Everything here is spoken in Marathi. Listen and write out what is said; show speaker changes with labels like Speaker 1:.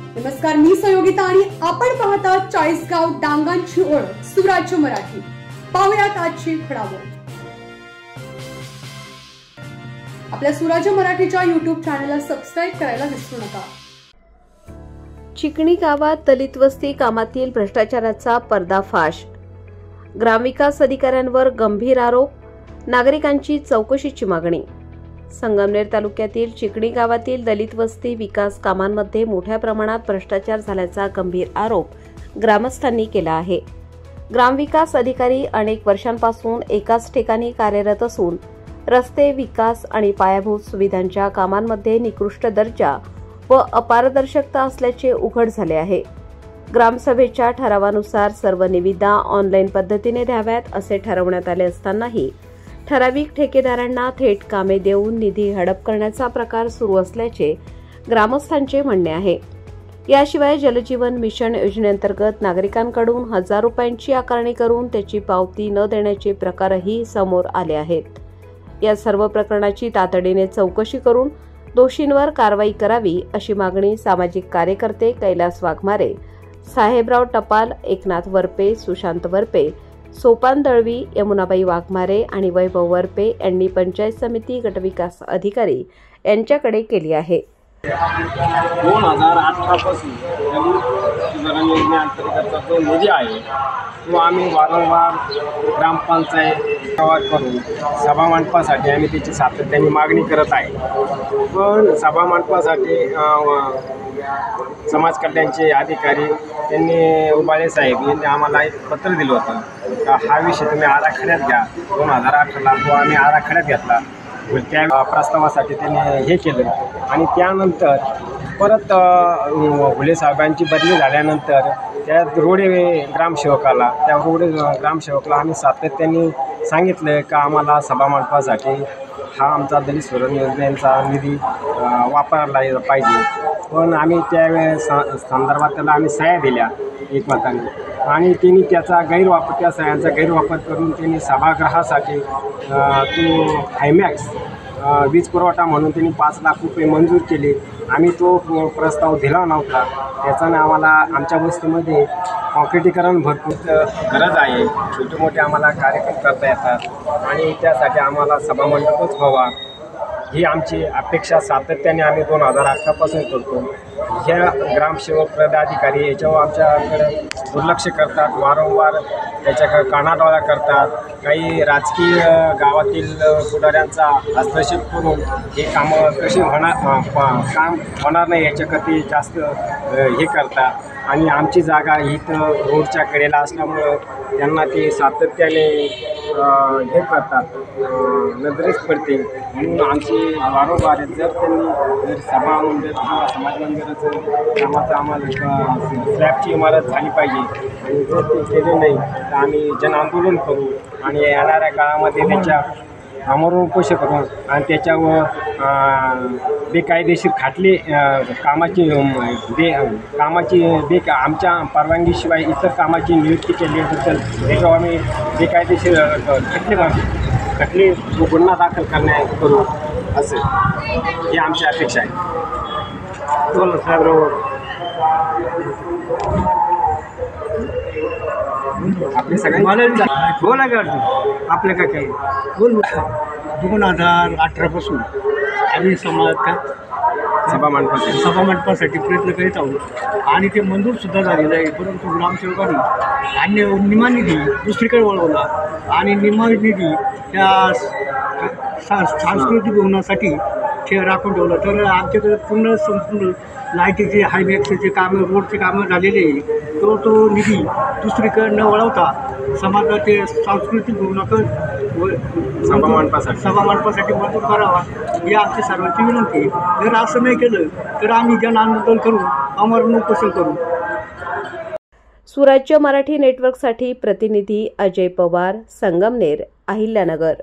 Speaker 1: नमस्कार, मी सहयोगिता आणि आपण पाहता चाळीसगाव डांगांची ओळख सुराज्य मराठी। पाहुयात आजची घडामोड। आपल्या सुराज्य मराठीच्या YouTube चॅनलला सबस्क्राइब करायला विसरू नका।
Speaker 2: चिकणी गावात दलित वस्ती कामातील भ्रष्टाचाराचा पर्दाफाश। ग्रामविकास अधिकाऱ्यांवर गंभीर आरोप, नागरिकांची चौकशीची मागणी। संगमनेर तालुक्यातील चिकणी गावातील दलित वस्ती विकास कामांमध्ये मोठ्या प्रमाणात भ्रष्टाचार झाल्याचा गंभीर आरोप ग्रामस्थांनी केला आहे। ग्रामविकास अधिकारी अनेक वर्षांपासून एकाच ठिकाणी कार्यरत असून रस्ते विकास आणि पायाभूत सुविधांच्या कामांमध्ये निकृष्ट दर्जा व अपारदर्शकता असल्याचे उघड झाले आहे। ग्रामसभेच्या ठरावानुसार सर्व निविदा ऑनलाईन पद्धतीने द्याव्यात असे ठरवण्यात आले असतानाही ठराविक ठेकेदारांना थेट कामे देऊन निधी हडप करण्याचा प्रकार सुरू असल्याचे ग्रामस्थांचे म्हणणे आहे। याशिवाय जलजीवन मिशन योजनेअंतर्गत नागरिकांकडून हजार रुपयांची आकारणी करून त्याची पावती न देण्याचे प्रकारही समोर आले आहेत। या सर्व प्रकरणाची तातडीने चौकशी करून दोषींवर कारवाई करावी अशी मागणी सामाजिक कार्यकर्ते कैलास वाघमारे, साहेबराव टपाल, एकनाथ वरपे, सुशांत वरपे, सोपान दळवी, यमुनाबाई वाघमारे आणि वैभव वरपे यांनी पंचायत समिती गटविकास अधिकारी यांच्याकडे केली आहे।
Speaker 3: 2018 पासून सुधारणा योजनेअंतर्गत जो निधी आहे तो आम्ही वारंवार ग्रामपंचायत करून सभामंडपासाठी आम्ही त्याची सातत्याने मागणी करत आहे। पण सभामंडपासाठी समाज कल्याणचे अधिकारी त्यांनी उबाळे साहेब यांनी आम्हाला एक पत्र दिलं होतं का हा विषय तुम्ही आराखड्यात घ्या। 2018ला तो आम्ही आराखड्यात घेतला। त्या प्रस्तावासाठी त्यांनी हे केलं आणि त्यानंतर परत घुले साहेबांची बदली झाल्यानंतर त्या रोडे ग्रामसेवकाला आम्ही सातत्याने सांगितलं का आम्हाला सभामंडपासाठी हा आमचा दलित सुधारणा योजनेचा निधी वापरला पाहिजे। पण आम्ही त्यावेळेस संदर्भात त्याला आम्ही सह्या दिल्या एकमताने आणि त्यांनी त्याचा त्या सह्यांचा गैरवापर करून त्यांनी सभागृहासाठी तो हायमॅक्स वीज पुरवठा म्हणून त्यांनी 5 लाख रुपये मंजूर केले। आम्ही तो प्रस्ताव दिला नव्हता। त्याच्याने आम्हाला आमच्या वस्तीमध्ये कॉन्क्रिटीकरण भरपूर गरज आहे। छोटे मोठे आम्हाला कार्यक्रम करता येतात आणि त्यासाठी आम्हाला सभामंडपच व्हावा ही आमची अपेक्षा सातत्याने आम्ही 2018 पासून करतो। ह्या ग्रामसेवक पदाधिकारी याच्यावर आमच्याकडे दुर्लक्ष करतात, वारंवार त्याच्याकडे कानाडोळा करतात। काही राजकीय गावातील पुढाऱ्यांचा हस्तक्षेप करून हे कामं कशी काम होणार नाही याच्याकरती जास्त हे करतात आणि आमची जागा ही तर रोडच्या कडेला असल्यामुळं त्यांना ते सातत्याने हे करतात, नजरेच पडते। म्हणून आमची वारंवार जर त्यांनी सभा मंदिर किंवा समाज मंदिराचं कामाचं आम्हाला स्लॅबची इमारत झाली पाहिजे आणि जर ते केले नाही तर आम्ही जनआंदोलन करू आणि येणाऱ्या काळामध्ये त्याच्या आमरण उपोषण करू आणि त्याच्यावर बेकायदेशीर खाटले आमच्या परवानगीशिवाय इतर कामाची नियुक्ती केल्याबद्दल त्याच्यावर आम्ही बेकायदेशीर खटले गुन्हा दाखल करू असं ही आमची अपेक्षा आहे। बोला साहेबराव, आपले सगळ्यांना बोला आपल्या काय काही बोल।
Speaker 4: 2018 पासून आम्ही सभामंडपासाठी प्रयत्न करीत आहोत आणि ते मंजूरसुद्धा झालेलं आहे। परंतु ग्रामसेवकांनी निम्मा निधी दुसरीकडे वळवला आणि निम्मा निधी त्या सांस्कृतिक भवनासाठी राखून ठेवलं। तर आमच्याकडे संपूर्ण लाईटीचे हायवेचे कामं रोडचे कामं झालेले आहे। तो निधी दुसरीकडे न वळवता समाजात ते सांस्कृतिक भवनाकडे सभामंडपासाठी मंजूर करावा ही आमची सर्वांची विनंती। जर असं नाही केलं तर आम्ही जनआंदोलन करून आमरण उपोषण करू।
Speaker 2: सुराज्य मराठी नेटवर्कसाठी प्रतिनिधी अजय पवार, संगमनेर, अहिल्यानगर।